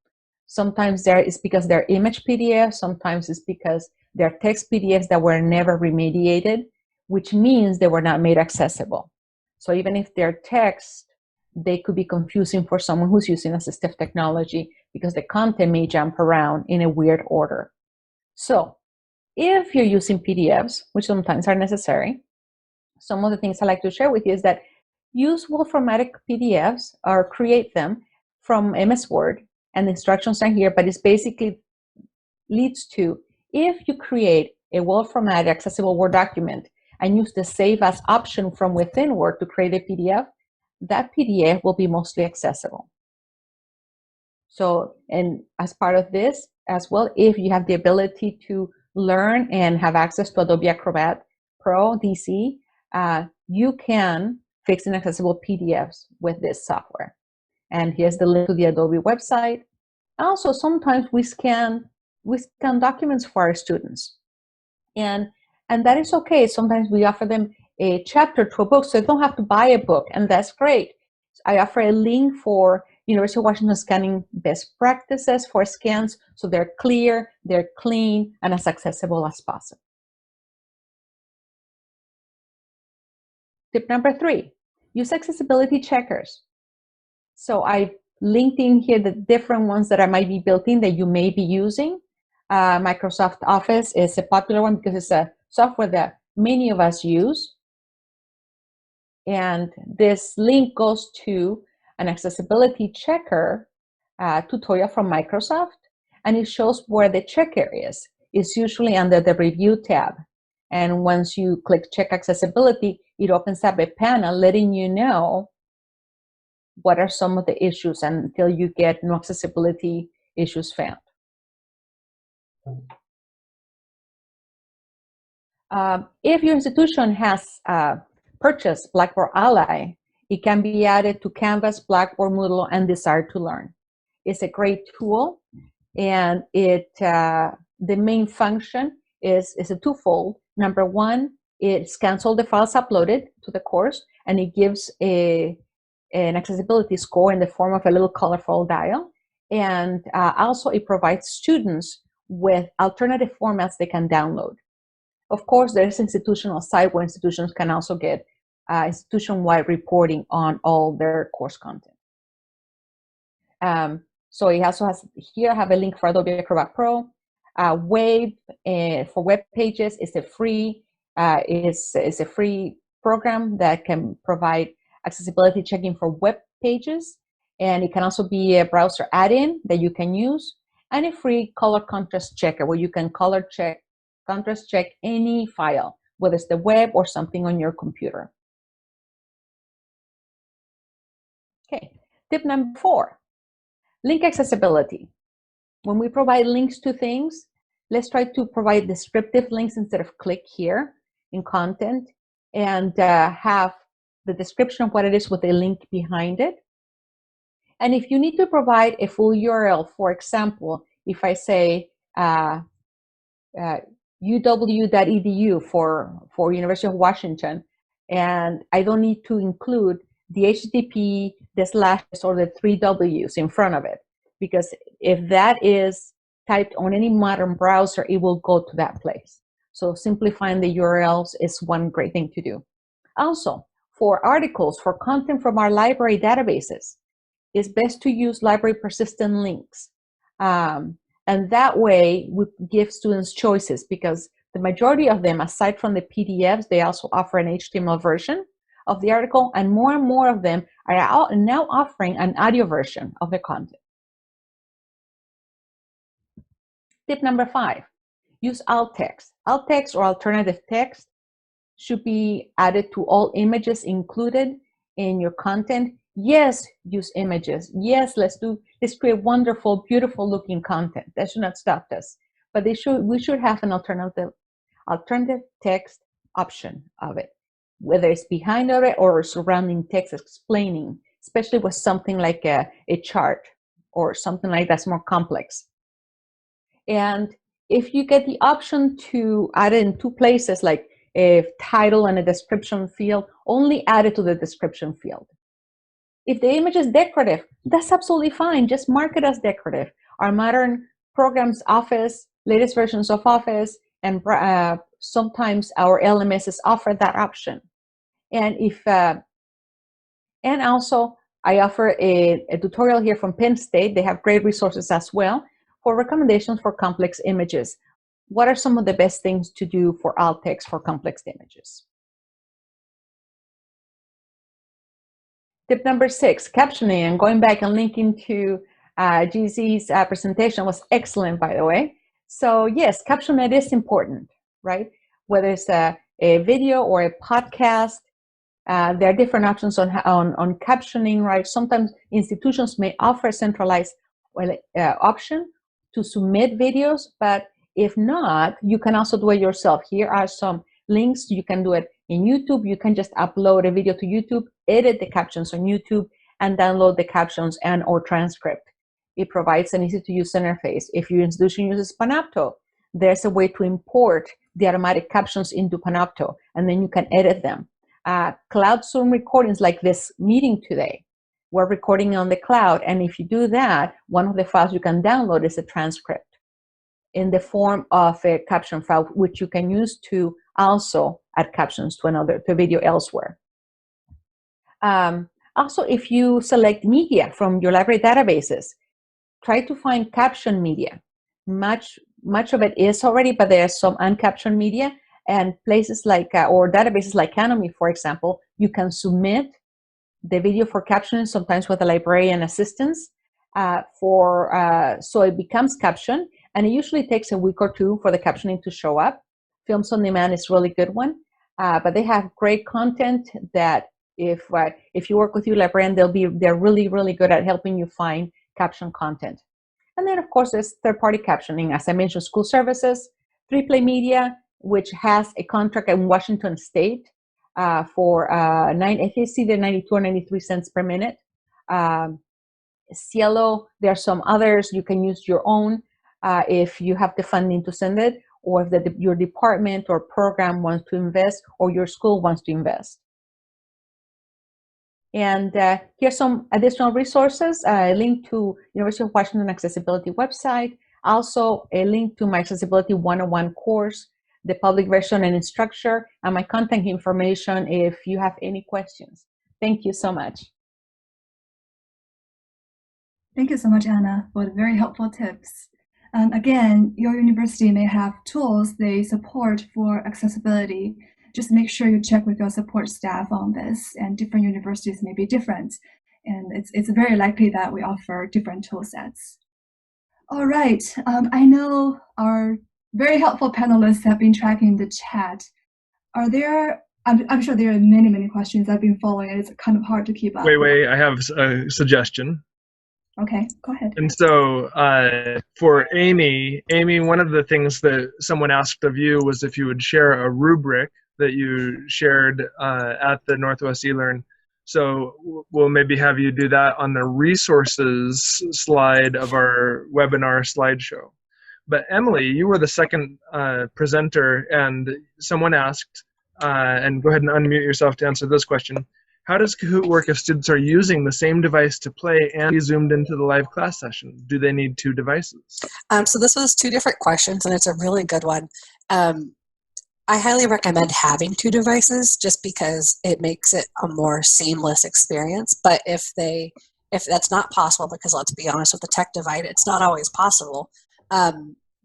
Sometimes it's because they're image PDFs, sometimes it's because they're text PDFs that were never remediated, which means they were not made accessible. So even if they're text, they could be confusing for someone who's using assistive technology because the content may jump around in a weird order. So if you're using PDFs, which sometimes are necessary, some of the things I like to share with you is that use well-formatted PDFs or create them from MS Word, and the instructions are here, but it's basically leads to, if you create a well-formatted accessible Word document and use the Save As option from within Word to create a PDF, that PDF will be mostly accessible. So, and as part of this as well, if you have the ability to learn and have access to Adobe Acrobat Pro DC, you can fix inaccessible PDFs with this software. And here's the link to the Adobe website. Also, sometimes we scan documents for our students. And that is okay. Sometimes we offer them a chapter to a book, so they don't have to buy a book, and that's great. I offer a link for University of Washington scanning best practices for scans, so they're clear, they're clean, and as accessible as possible. Tip number 3, use accessibility checkers. So I linked in here the different ones that might be built in that you may be using. Microsoft Office is a popular one because it's a software that many of us use. And this link goes to an accessibility checker tutorial from Microsoft, and it shows where the check areas. It's usually under the Review tab. And once you click Check Accessibility, it opens up a panel letting you know what are some of the issues until you get no accessibility issues found. If your institution has purchased Blackboard Ally, it can be added to Canvas, Blackboard, Moodle, and Desire to Learn. It's a great tool, and the main function is a twofold. Number one, it scans all the files uploaded to the course, and it gives an accessibility score in the form of a little colorful dial. And also it provides students with alternative formats they can download. Of course, there's institutional site where institutions can also get institution-wide reporting on all their course content. So it also has, here I have a link for Adobe Acrobat Pro. Wave for web pages is a free program that can provide accessibility checking for web pages, and it can also be a browser add-in that you can use, and a free color contrast checker where you can contrast check any file, whether it's the web or something on your computer. Okay, tip number 4, link accessibility. When we provide links to things, let's try to provide descriptive links instead of click here in content, and have the description of what it is with a link behind it. And if you need to provide a full URL, for example, if I say uw.edu for University of Washington, and I don't need to include the HTTP, the slashes, or the 3 W's in front of it, because if that is typed on any modern browser, it will go to that place. So simplifying the URLs is one great thing to do. Also, for articles, for content from our library databases, it's best to use library persistent links. And that way, we give students choices because the majority of them, aside from the PDFs, they also offer an HTML version of the article, and more of them are now offering an audio version of the content. Tip number 5, use alt text. Alt text or alternative text should be added to all images included in your content. Yes, use images. Yes, let's create wonderful, beautiful looking content. That should not stop us. But we should have an alternative text option of it, whether it's behind it or surrounding text explaining, especially with something like a chart or something like that's more complex. And if you get the option to add it in 2 places, like a title and a description field, only add it to the description field. If the image is decorative, that's absolutely fine. Just mark it as decorative. Our modern programs, Office, latest versions of Office, and sometimes our LMSs offer that option. And and also, I offer a tutorial here from Penn State. They have great resources as well for recommendations for complex images. What are some of the best things to do for alt text for complex images? Tip number 6, captioning. And going back and linking to GZ's presentation was excellent, by the way. So yes, captioning is important, right? Whether it's a video or a podcast, there are different options on captioning, right? Sometimes institutions may offer a centralized option to submit videos, but if not, you can also do it yourself. Here are some links. You can do it in YouTube. You can just upload a video to YouTube, edit the captions on YouTube, and download the captions and or transcript. It provides an easy-to-use interface. If your institution uses Panopto, there's a way to import the automatic captions into Panopto, and then you can edit them. Cloud Zoom recordings like this meeting today, we're recording on the cloud, and if you do that, one of the files you can download is a transcript in the form of a caption file, which you can use to also add captions to a video elsewhere. Also, if you select media from your library databases, try to find caption media. Much of it is already, but there's some uncaptioned media, and places like, or databases like Canome, for example, you can submit the video for captioning, sometimes with a librarian assistance, so it becomes captioned, and it usually takes a week or 2 for the captioning to show up. Films on Demand is a really good one, but they have great content that if you work with your librarian, they're really, really good at helping you find caption content. And then, of course, there's third-party captioning. As I mentioned, school services, 3Play Media, which has a contract in Washington State for it's either 92 or 93 cents per minute. Cielo, there are some others. You can use your own if you have the funding to send it, or if your department or program wants to invest, or your school wants to invest. And here's some additional resources, a link to University of Washington Accessibility website, also a link to my Accessibility 101 course, the public version and instructor, and my contact information if you have any questions. Thank you so much. Thank you so much, Anna, for the very helpful tips. Again, your university may have tools they support for accessibility. Just make sure you check with your support staff on this, and different universities may be different. And it's very likely that we offer different tool sets. All right, I know our very helpful panelists have been tracking the chat. I'm sure there are many questions I've been following, and it's kind of hard to keep up. Wait, I have a suggestion. Okay, go ahead. And so for Amy, one of the things that someone asked of you was if you would share a rubric that you shared at the Northwest eLearn. So we'll maybe have you do that on the resources slide of our webinar slideshow. But Emily, you were the second presenter, and someone asked, and go ahead and unmute yourself to answer this question. How does Kahoot work if students are using the same device to play and be zoomed into the live class session? Do they need 2 devices? So this was 2 different questions, and it's a really good one. I highly recommend having 2 devices just because it makes it a more seamless experience. But if they if that's not possible, because let's be honest, with the tech divide, it's not always possible,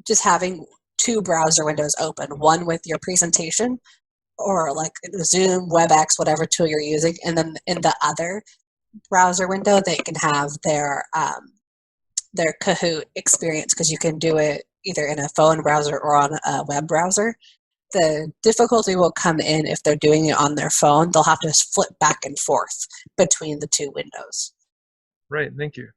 just having two browser windows open, one with your presentation or like Zoom, WebEx, whatever tool you're using, and then in the other browser window, they can have their Kahoot experience, because you can do it either in a phone browser or on a web browser. The difficulty will come in if they're doing it on their phone. They'll have to flip back and forth between the two windows. Right, thank you.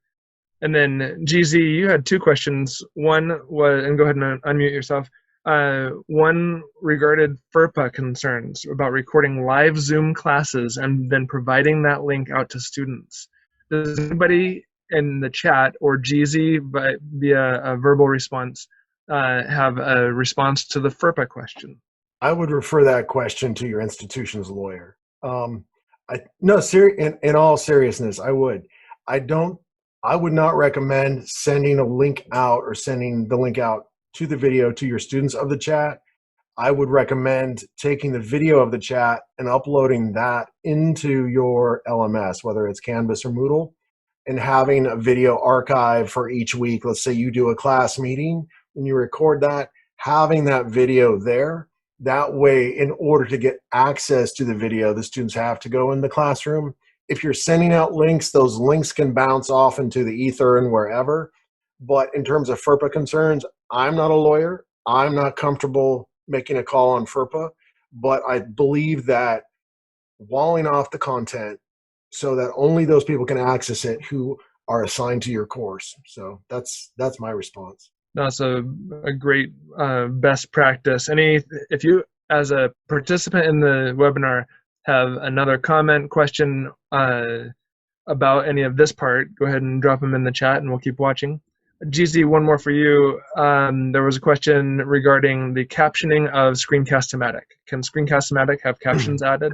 And then GZ, you had two questions. One was, and go ahead and unmute yourself. One regarded FERPA concerns about recording live Zoom classes and then providing that link out to students. Does anybody in the chat or GZ via a verbal response have a response to the FERPA question? I would refer that question to your institution's lawyer. In all seriousness, I would. I would not recommend sending a link out or sending the link out to the video to your students of the chat. I would recommend taking the video of the chat and uploading that into your LMS, whether it's Canvas or Moodle, and having a video archive for each week. Let's say you do a class meeting and you record that, having that video there. That way, in order to get access to the video, the students have to go in the classroom. If you're sending out links, those links can bounce off into the ether and wherever. But in terms of FERPA concerns, I'm not a lawyer. I'm not comfortable making a call on FERPA, but I believe that walling off the content so that only those people can access it who are assigned to your course. So that's my response. That's a great best practice. If you, as a participant in the webinar, have another comment, question about any of this part, go ahead and drop them in the chat and we'll keep watching. GZ, one more for you. There was a question regarding the captioning of Screencast-O-Matic. Can Screencast-O-Matic have captions added?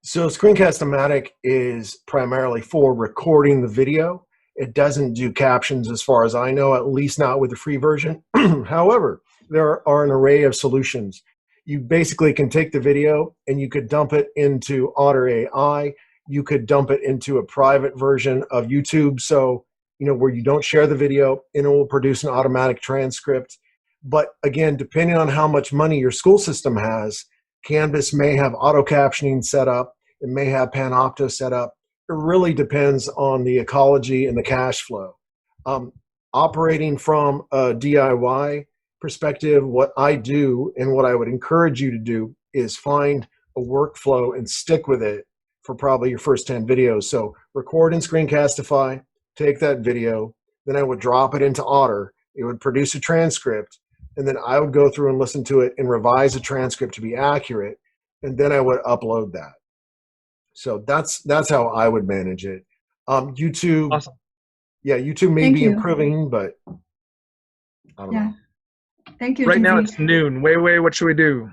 So Screencast-O-Matic is primarily for recording the video. It doesn't do captions as far as I know, at least not with the free version. However, there are an array of solutions. You basically can take the video and you could dump it into Otter AI. You could dump it into a private version of YouTube, so where you don't share the video, and it will produce an automatic transcript. But again, depending on how much money your school system has, Canvas may have auto captioning set up. It may have Panopto set up. It really depends on the ecology and the cash flow. Operating from a DIY perspective, what I do and what I would encourage you to do is find a workflow and stick with it for probably your first 10 videos. So record in Screencastify, take that video, then I would drop it into Otter. It would produce a transcript, and then I would go through and listen to it and revise the transcript to be accurate, and then I would upload that. So that's how I would manage it. YouTube, awesome. Yeah, YouTube may be improving, but I don't know. Thank you. Right GZ. now it's noon. Wei, what should we do?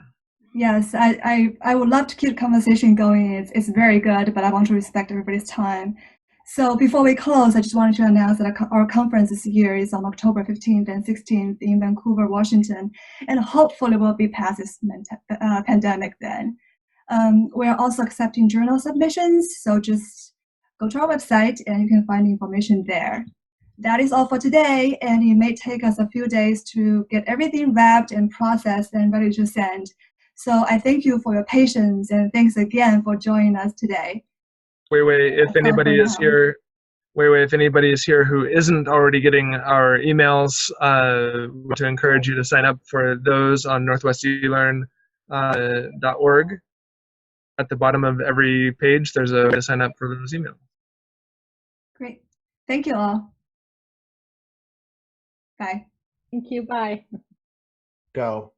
Yes, I would love to keep the conversation going. It's very good, but I want to respect everybody's time. So before we close, I just wanted to announce that our conference this year is on October 15th and 16th in Vancouver, Washington, and hopefully we'll be past this pandemic then. We're also accepting journal submissions, so just go to our website and you can find information there. That is all for today, and it may take us a few days to get everything wrapped and processed and ready to send. So I thank you for your patience, and thanks again for joining us today. Wei, if anybody is here, if anybody is here who isn't already getting our emails, to encourage you to sign up for those on NWeLearn.org. At the bottom of every page, there's a way to sign up for those emails. Great. Thank you all. Bye. Thank you. Bye. Go.